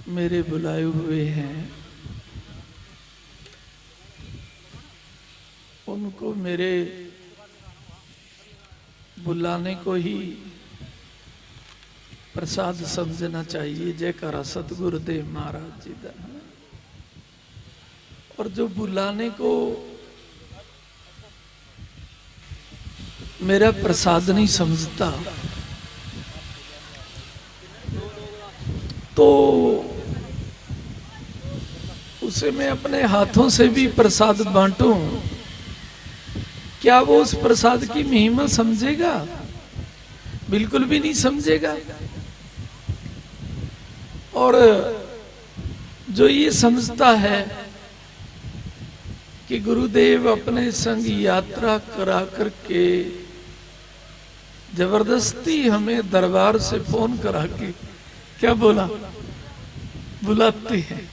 मेरे बुलाए हुए हैं उनको मेरे बुलाने को ही प्रसाद समझना चाहिए। जयकारा सतगुरुदेव महाराज जी का। और जो बुलाने को मेरा प्रसाद नहीं समझता तो उसे मैं अपने हाथों से भी प्रसाद बांटूं, क्या वो उस प्रसाद की महिमा समझेगा? बिल्कुल भी नहीं समझेगा। और जो ये समझता है कि गुरुदेव अपने संग यात्रा करा करके जबरदस्ती हमें दरबार से फोन करा के क्या बोला बुलाते हैं,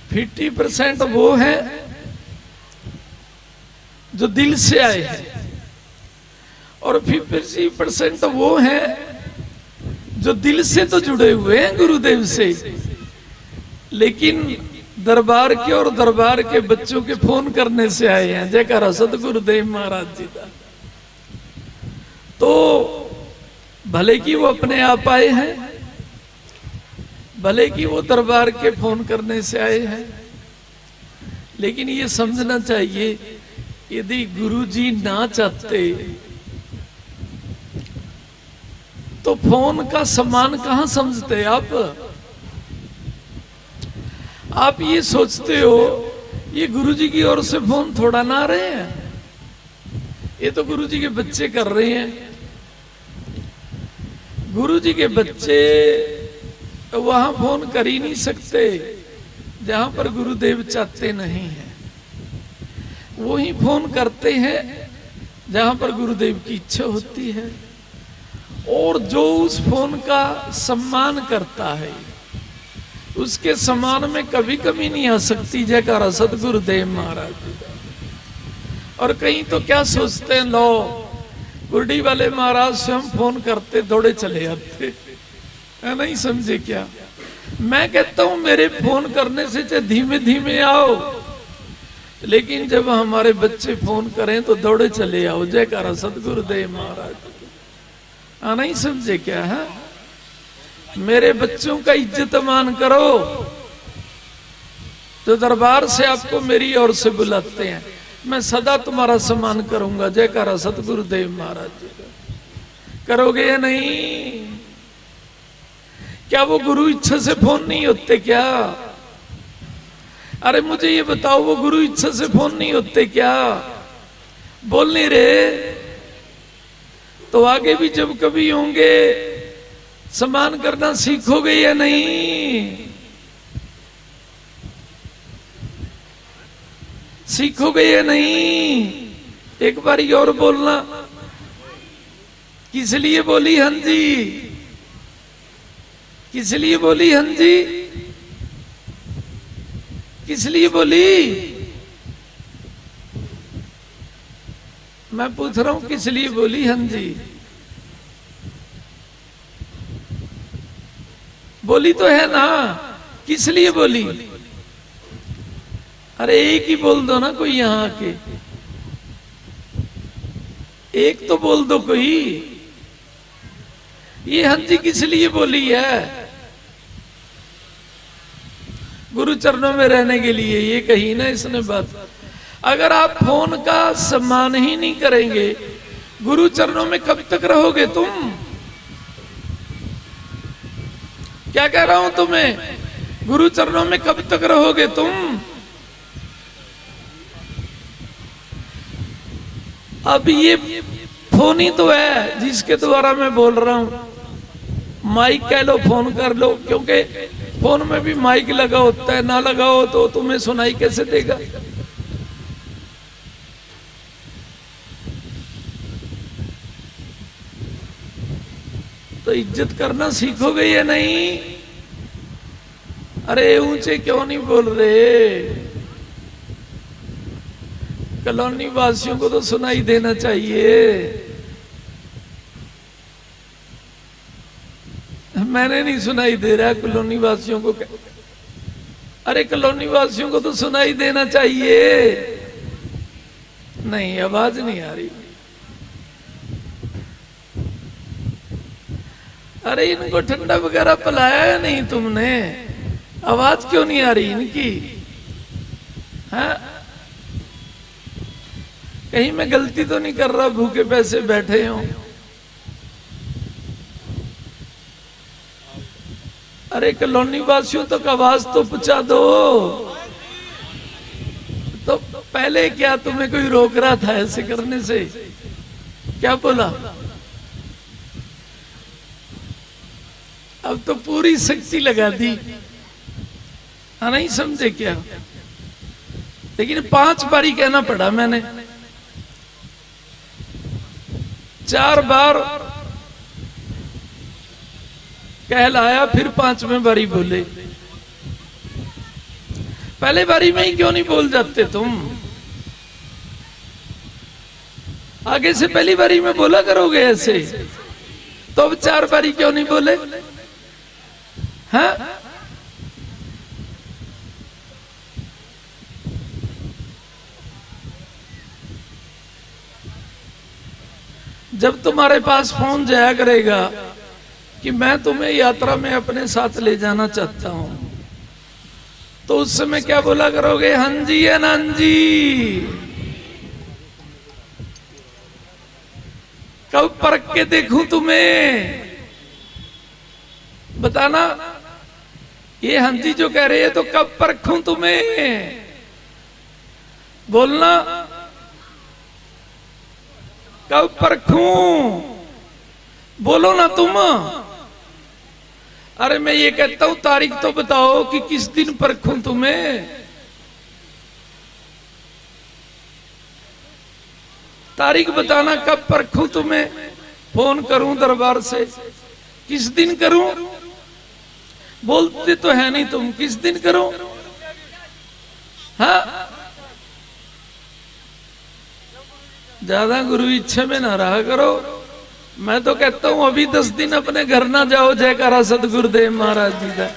50% वो है जो दिल से आए हैं और 50% वो है जो दिल से तो जुड़े हुए हैं गुरुदेव से, लेकिन दरबार के और दरबार के बच्चों के फोन करने से आए हैं। जयकारा सतगुरुदेव महाराज जी का। तो भले कि वो अपने आप आए हैं, भले कि वो दरबार के फोन करने से आए हैं, लेकिन ये समझना चाहिए यदि गुरुजी ना चाहते तो फोन का सम्मान कहां समझते आप ये सोचते हो ये गुरुजी की ओर से फोन थोड़ा ना आ रहे हैं, ये तो गुरुजी के बच्चे कर रहे हैं। गुरुजी के बच्चे वहां फोन कर ही नहीं सकते जहां पर गुरुदेव चाहते नहीं हैं, वो ही फोन करते हैं जहां पर गुरुदेव की इच्छा होती है। और जो उस फोन का सम्मान करता है उसके सम्मान में कभी कमी नहीं आ सकती। जयकारा सतगुरुदेव महाराज जी। और कहीं तो क्या सोचते हैं, लो गुरडी वाले महाराज से हम फोन करते दौड़े चले जाते, नहीं समझे क्या? मैं कहता हूं मेरे फोन करने से चाहे धीमे धीमे आओ, लेकिन जब हमारे बच्चे फोन करें तो दौड़े चले आओ। जयकारा सतगुरुदेव महाराज। नहीं समझे क्या है? मेरे बच्चों का इज्जत मान करो जो दरबार से आपको मेरी ओर से बुलाते हैं, मैं सदा तुम्हारा सम्मान करूंगा। जयकारा सतगुरुदेव महाराज जी का। करोगे या नहीं? क्या वो गुरु इच्छा से फोन नहीं होते क्या? अरे मुझे ये बताओ, वो गुरु इच्छा से फोन नहीं होते क्या? बोल नहीं रहे तो आगे भी जब कभी होंगे सम्मान करना सीखोगे या नहीं? सीखोगे या नहीं? एक बार और बोलना। किस लिए बोली हं जी? किस लिए बोली हं जी? किस लिए बोली? मैं पूछ रहा हूं किस लिए बोली हं जी? बोली तो है ना, किस लिए बोली? अरे एक ही बोल दो ना कोई यहां आके, एक तो बोल दो कोई। ये हं जी किस लिए बोली है? गुरु चरणों में रहने के लिए, ये कही ना इसने बात। अगर आप फोन का सम्मान ही नहीं करेंगे, गुरु चरणों में कब तक रहोगे तुम? क्या कह रहा हूं तुम्हें? गुरु चरणों में कब तक रहोगे तुम? अब ये फोन ही तो है जिसके द्वारा मैं बोल रहा हूं। माइक कह लो, फोन कर लो, क्योंकि फोन में भी माइक लगा होता है, ना लगा हो तो तुम्हें सुनाई कैसे देगा? तो इज्जत करना सीखोगे या नहीं? अरे ऊंचे क्यों नहीं बोल रहे? कॉलोनी वासियों को तो सुनाई देना चाहिए। मैंने नहीं सुनाई दे रहा कॉलोनी वासियों को। अरे कॉलोनी वासियों को तो सुनाई देना चाहिए। नहीं, आवाज नहीं आ रही। अरे इनको ठंडा वगैरह पिलाया या नहीं तुमने? आवाज क्यों नहीं आ रही इनकी? हाँ, कहीं मैं गलती तो नहीं कर रहा? भूखे पैसे बैठे हो। अरे कॉलोनी वासियों तक आवाज तो पहुंचा दो। तो पहले क्या तुम्हें कोई रोक रहा था ऐसे करने से? क्या बोला? अब तो पूरी शक्ति लगा दी। हाँ, नहीं समझे क्या? लेकिन 5 बारी कहना पड़ा मैंने, 4 बार कहलाया, फिर 5वें बारी बोले। पहले बारी में ही क्यों नहीं बोल जाते तुम? आगे से पहली बारी में बोला करोगे ऐसे, तो अब 4 बारी क्यों नहीं बोले? हाँ, जब तुम्हारे पास फोन जाया करेगा कि मैं तुम्हें यात्रा में अपने साथ ले जाना चाहता हूं, तो उस समय क्या बोला करोगे? हाँ जी या ना जी? कब परख के देखूं तुम्हें? बताना। ये हाँ जी जो कह रहे हैं, तो कब परखूं तुम्हें? बोलना, कब परखूं? बोलो ना तुम। अरे मैं ये कहता हूं तारीख तो बताओ कि किस दिन परखूं तुम्हें? तारीख बताना, कब परखूं तुम्हें? फोन करूं दरबार से? किस दिन करूं? बोलते तो है नहीं तुम। किस दिन करूं? हाँ, ज्यादा गुरु इच्छा में ना रहा करो। मैं तो कहता हूं अभी 10 दिन अपने घर ना जाओ। जयकारा सतगुरुदेव महाराज जी का।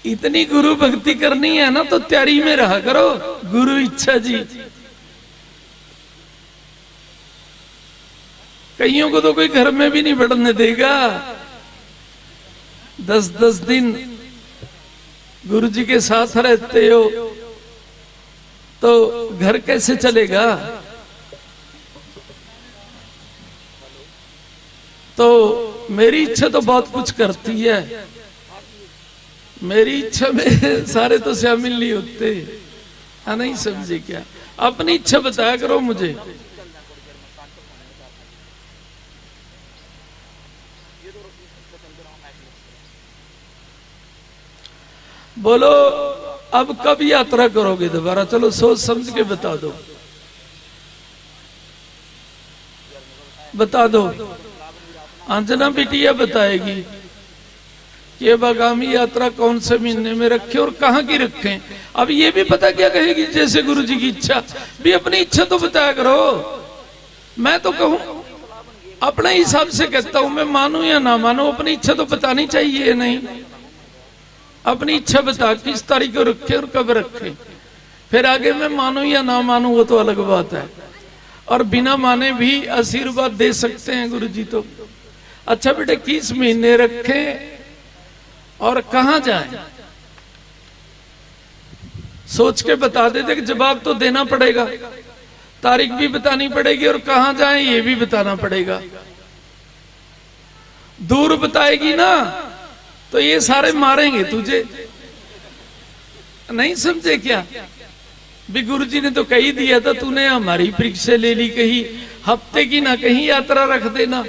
इतनी गुरु भक्ति करनी है ना, तो तैयारी में रहा करो। गुरु इच्छा जी। कईयों को तो कोई घर में भी नहीं बैठने देगा। 10-10 दिन गुरु जी के साथ रहते हो तो घर कैसे चलेगा? तो मेरी इच्छा तो बहुत कुछ करती है। मेरी इच्छा में सारे तो शामिल नहीं होते। हाँ, नहीं समझे क्या? अपनी इच्छा बताया करो मुझे। बोलो, अब कब यात्रा करोगे दोबारा? चलो सोच समझ के बता दो। बता दो। अंजना बिटिया बताएगी कि अब आगामी यात्रा कौन से महीने में रखें और कहाँ की रखें। अब ये भी पता क्या कहेगी? जैसे गुरु जी की इच्छा। भी अपनी इच्छा तो बताया करो। मैं तो कहूं अपने हिसाब से कहता हूं, मैं मानूं या ना मानूं, अपनी इच्छा तो बतानी चाहिए। नहीं, अपनी इच्छा बता किस तारीख को रखे और कब रखे। फिर आगे मैं मानूं या ना मानूं वो तो अलग बात है। और बिना माने भी आशीर्वाद दे सकते हैं गुरु जी। तो अच्छा बेटे, किस महीने रखें और कहां जाएं? सोच के बता देते कि जवाब तो देना पड़ेगा। तारीख भी बतानी पड़ेगी और कहां जाएं ये भी बताना पड़ेगा। दूर बताएगी ना तो ये सारे मारेंगे तुझे। नहीं समझे क्या? भी गुरु जी ने तो कही दिया था, तूने हमारी परीक्षा ले ली। कहीं हफ्ते की ना कहीं यात्रा रख देना,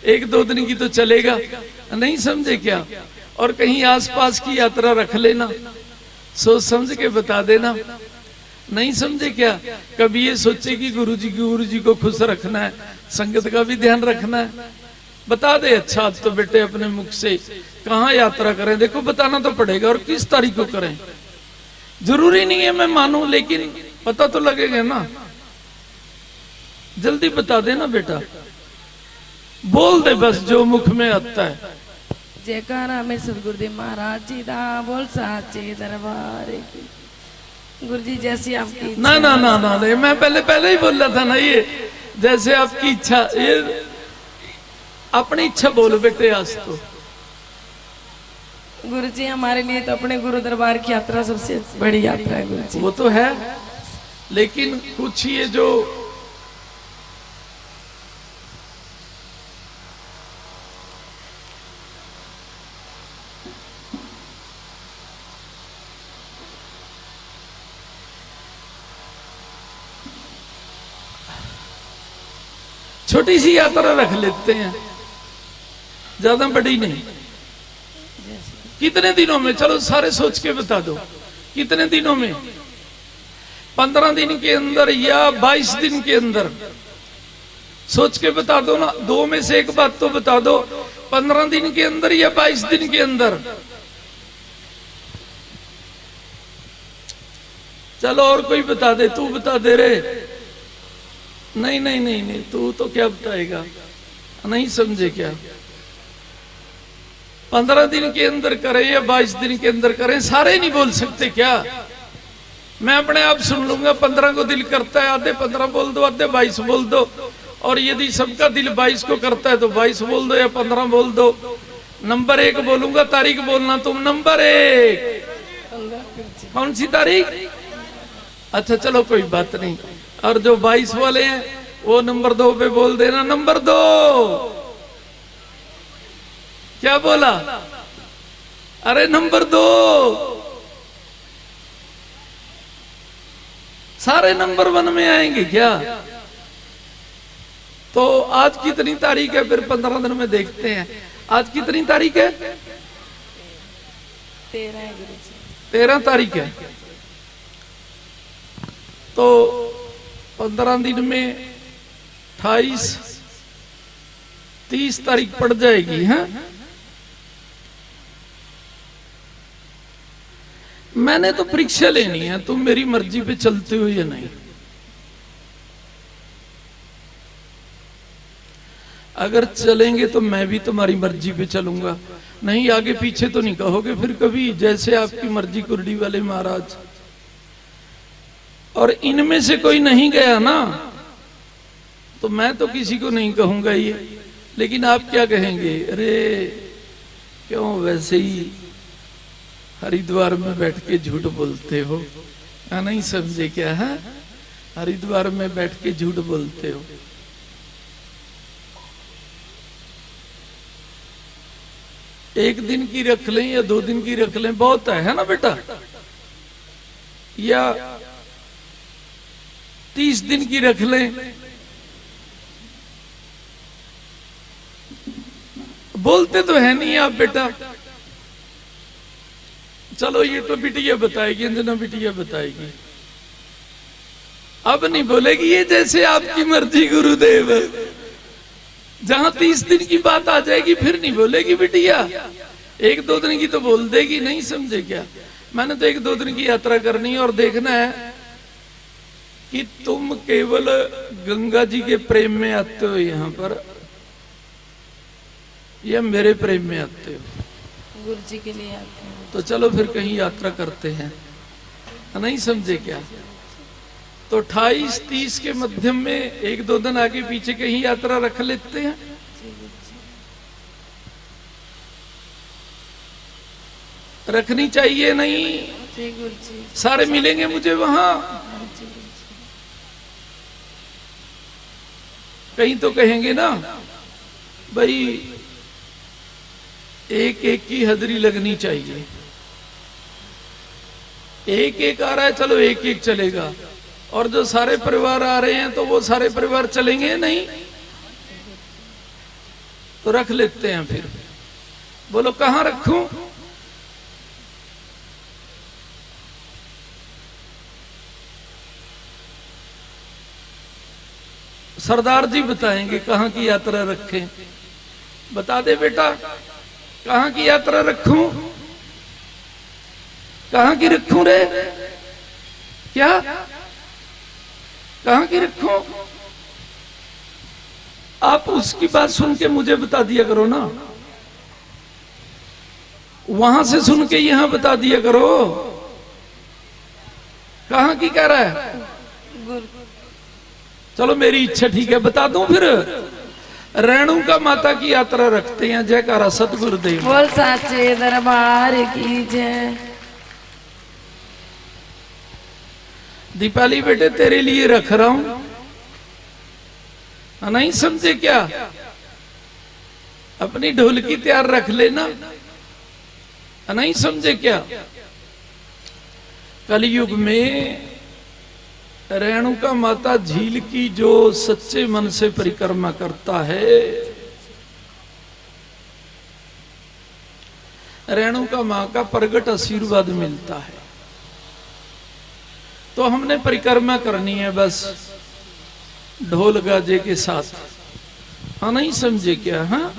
1-2 दिन की तो चलेगा। नहीं समझे क्या? और कहीं आसपास की यात्रा रख लेना। सोच समझ के बता देना। नहीं समझे क्या? कभी ये सोचे कि गुरु जी को खुश रखना है, संगत का भी ध्यान रखना है। बता दे। अच्छा, अब तो बेटे अपने मुख से कहाँ यात्रा करें? देखो बताना तो पड़ेगा। और किस तारीख को करें? जरूरी नहीं है मैं मानूं, लेकिन पता तो लगेगा ना। जल्दी बता देना बेटा। बोल दे बस जो मुख में आता है। जयकारा में सदगुरुदेव महाराज जी दा, बोल साचे दरबार की। गुरु जी जैसी आपकी इच्छा। ना ना ना ना नहीं, मैं पहले ही बोल रहा था ना, ये जैसे आपकी इच्छा, ये अपनी इच्छा बोलो बेटे आज तो। गुरु जी हमारे लिए तो अपने गुरु दरबार की यात्रा सबसे बड़ी यात्रा है गुरु जी। वो तो है, लेकिन कुछ ये जो छोटी सी यात्रा रख लेते हैं, ज्यादा बड़ी नहीं। कितने दिनों में, चलो सारे सोच के बता दो, कितने दिनों में? 15 दिन के अंदर या 22 दिन के अंदर? सोच के बता दो ना, दो में से एक बात तो बता दो। 15 दिन के अंदर या 22 दिन के अंदर? चलो और कोई बता दे, तू बता दे रे। नहीं नहीं नहीं नहीं, तू तो क्या बताएगा, नहीं समझे क्या? 15 दिन के अंदर करें या 22 दिन के अंदर करें, सारे नहीं बोल सकते क्या? मैं अपने आप सुन लूंगा। 15 को दिल करता है, आधे 15 बोल दो, आधे 22 बोल दो। और यदि सबका दिल 22 को करता है तो 22 बोल दो या 15 बोल दो। नंबर 1 बोलूंगा, तारीख बोलना तुम। नंबर 1 कौन सी तारीख? अच्छा चलो कोई बात नहीं। और जो 22 वाले हैं वो नंबर 2 पे बोल देना। नंबर 2 क्या बोला? अरे नंबर 2, सारे नंबर 1 में आएंगे क्या? तो आज कितनी तारीख है? फिर 15 दिन में देखते हैं। आज कितनी तारीख है? 13 है गुरु जी। 13 तारीख है। तो 15 दिन में 28, 30 तारीख पड़ जाएगी। है मैंने तो परीक्षा लेनी है, तुम मेरी मर्जी पे चलते हो या नहीं। अगर चलेंगे तो मैं भी तुम्हारी मर्जी पे चलूंगा, नहीं आगे पीछे तो नहीं कहोगे फिर कभी जैसे आपकी मर्जी कुर्डी वाले महाराज। और इनमें से कोई नहीं गया ना तो मैं तो किसी को नहीं कहूंगा ये। लेकिन आप क्या कहेंगे? अरे क्यों वैसे ही हरिद्वार में बैठ के झूठ बोलते हो, नहीं समझे क्या? है हरिद्वार में बैठ के झूठ बोलते हो। एक दिन की रख लें या 2 दिन की रख लें, बहुत है ना बेटा? या 30 दिन की रख लें, बोलते तो है नहीं आप बेटा। चलो ये तो बिटिया बताएगी, अंजना बिटिया बताएगी, अब नहीं बोलेगी ये जैसे आपकी मर्जी गुरुदेव। जहां 30 दिन की बात आ जाएगी फिर नहीं बोलेगी बिटिया, 1-2 दिन की तो बोल देगी। नहीं समझे क्या? मैंने तो 1-2 दिन की यात्रा करनी है और देखना है कि तुम केवल गंगा जी के प्रेम में आते हो यहाँ पर या मेरे प्रेम में आते हो। गुरु जी के लिए आते हैं। तो चलो फिर कहीं यात्रा करते हैं, नहीं समझे क्या? तो 28-30 के मध्यम में 1-2 दिन आगे पीछे कहीं यात्रा रख लेते हैं। रखनी चाहिए नहीं? गुरु जी सारे मिलेंगे मुझे वहां। कहीं तो कहेंगे ना भाई 1-1 की हाजिरी लगनी चाहिए। 1-1 आ रहा है, चलो 1-1 चलेगा। और जो सारे परिवार आ रहे हैं तो वो सारे परिवार चलेंगे नहीं? तो रख लेते हैं फिर। बोलो कहां रखूं? सरदार जी बताएंगे कहां की यात्रा रखें। बता दे बेटा, कहां की यात्रा रखूं? कहां की रखूं रे? क्या कहां की रखूं? आप उसकी बात सुन के मुझे बता दिया करो ना, वहां से सुन के यहां बता दिया करो। कहां की कह रहा है? चलो मेरी इच्छा ठीक है, बता दूं फिर। रेणुका माता की यात्रा रखते हैं। जयकारा सतगुरुदेव। बोल साचे दरबार की जय। दीपाली बेटे तेरे लिए रख रहा हूं, नहीं समझे क्या? अपनी ढोलकी तैयार रख लेना, नहीं समझे क्या? कलयुग में रेणुका माता झील की जो सच्चे मन से परिक्रमा करता है, रेणुका मां का प्रगट आशीर्वाद मिलता है। तो हमने परिक्रमा करनी है बस ढोल गाजे के साथ, हाँ नहीं समझे क्या? हाँ